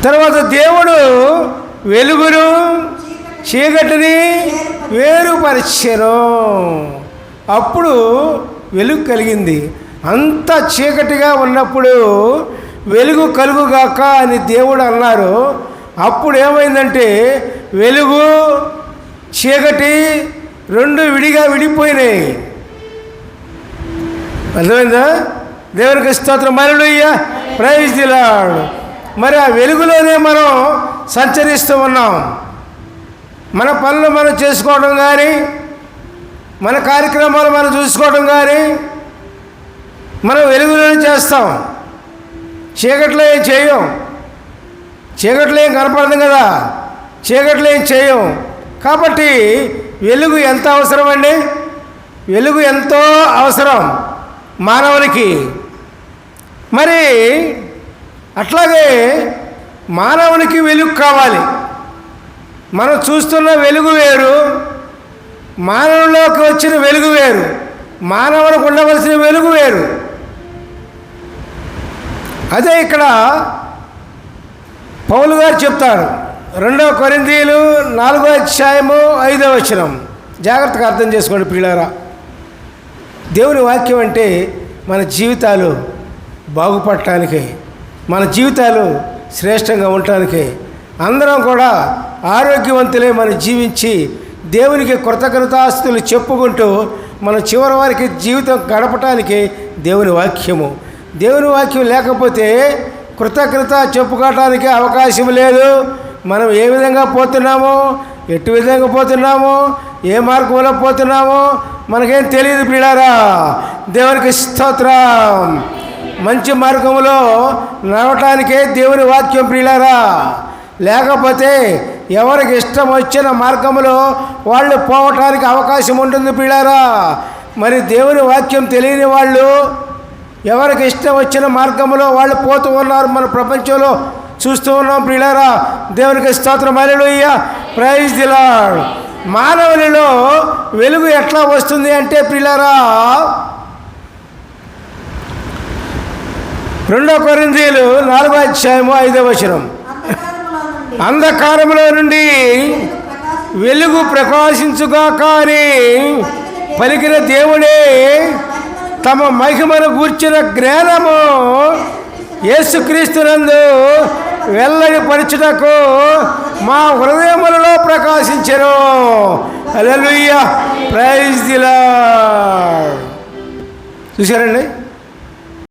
తర్వాత దేవుడు వెలుగును చీకటిని వేరుపరిచెను. అప్పుడు వెలుగు కలిగింది. అంత చీకటిగా ఉన్నప్పుడు వెలుగు కలుగుగాక అని దేవుడు అన్నారు. అప్పుడు ఏమైందంటే వెలుగు చీకటి రెండు విడిగా విడిపోయినాయి. అర్థమైందా? దేవునికి స్తోత్రం, హల్లెలూయా, ప్రైజ్ ది లార్డ్. మరి ఆ వెలుగులోనే మనం సంచరిస్తూ ఉన్నాం. మన పనులు మనం చేసుకోవడం కానీ, మన కార్యక్రమాలు మనం చూసుకోవడం కానీ మనం వెలుగులోనే చేస్తాం. చీకట్లో ఏం చేయం. చీకట్లో ఏం కనపడదు కదా, చీకట్లో ఏం చేయం. కాబట్టి వెలుగు ఎంత అవసరం అండి? వెలుగు ఎంతో అవసరం మానవునికి. మరి అట్లాగే మానవునికి వెలుగు కావాలి. మనం చూస్తున్న వెలుగు వేరు, మానవులోకి వచ్చిన వెలుగు వేరు, మానవునికి ఉండవలసిన వెలుగు వేరు. అదే ఇక్కడ పౌలు గారు చెప్తారు. 2 కొరింథీయులు 4:5 జాగ్రత్తగా అర్థం చేసుకోండి ప్రియులారా. దేవుని వాక్యం అంటే మన జీవితాలు బాగుపడటానికి, మన జీవితాలు శ్రేష్టంగా ఉండటానికి, అందరం కూడా ఆరోగ్యవంతులే మనం జీవించి దేవునికి కృతజ్ఞతాస్తులు చెప్పుకుంటూ మన చివరి వారికి జీవితం గడపటానికి దేవుని వాక్యము. దేవుని వాక్యం లేకపోతే కృతజ్ఞత చెప్పుకోవటానికి అవకాశం లేదు. మనం ఏ విధంగా పోతున్నామో, ఎటు విధంగా పోతున్నామో, ఏ మార్గంలో పోతున్నామో మనకేం తెలియదు ప్రియులారా. దేవునికి స్తోత్రం. మంచి మార్గంలో నడవటానికే దేవుని వాక్యం ప్రియులారా. లేకపోతే ఎవరికి ఇష్టం వచ్చిన మార్గంలో వాళ్ళు పోవటానికి అవకాశం ఉంటుంది ప్రియులారా. మరి దేవుని వాక్యం తెలియని వాళ్ళు ఎవరికి ఇష్టం వచ్చిన మార్గంలో వాళ్ళు పోతూ ఉన్నారు. మన ప్రపంచంలో చూస్తూ ఉన్నాం ప్రియులారా. దేవునికి స్తోత్రం, హల్లెలూయా, ప్రైజ్ ది లార్డ్. మానవునిలో వెలుగు ఎట్లా వస్తుంది అంటే ప్రియులారా, 2 కొరింథీయులు 4:5 అంధకారములో నుండి వెలుగు ప్రకాశించుగాక అని పలికిన దేవుడే తమ మహిమను గూర్చిన జ్ఞానము యేసుక్రీస్తునందు వెల్లడిపరచుటకు మా హృదయములలో ప్రకాశించెను. హల్లెలూయా, ప్రైజ్ ది లార్డ్. చూశారండి?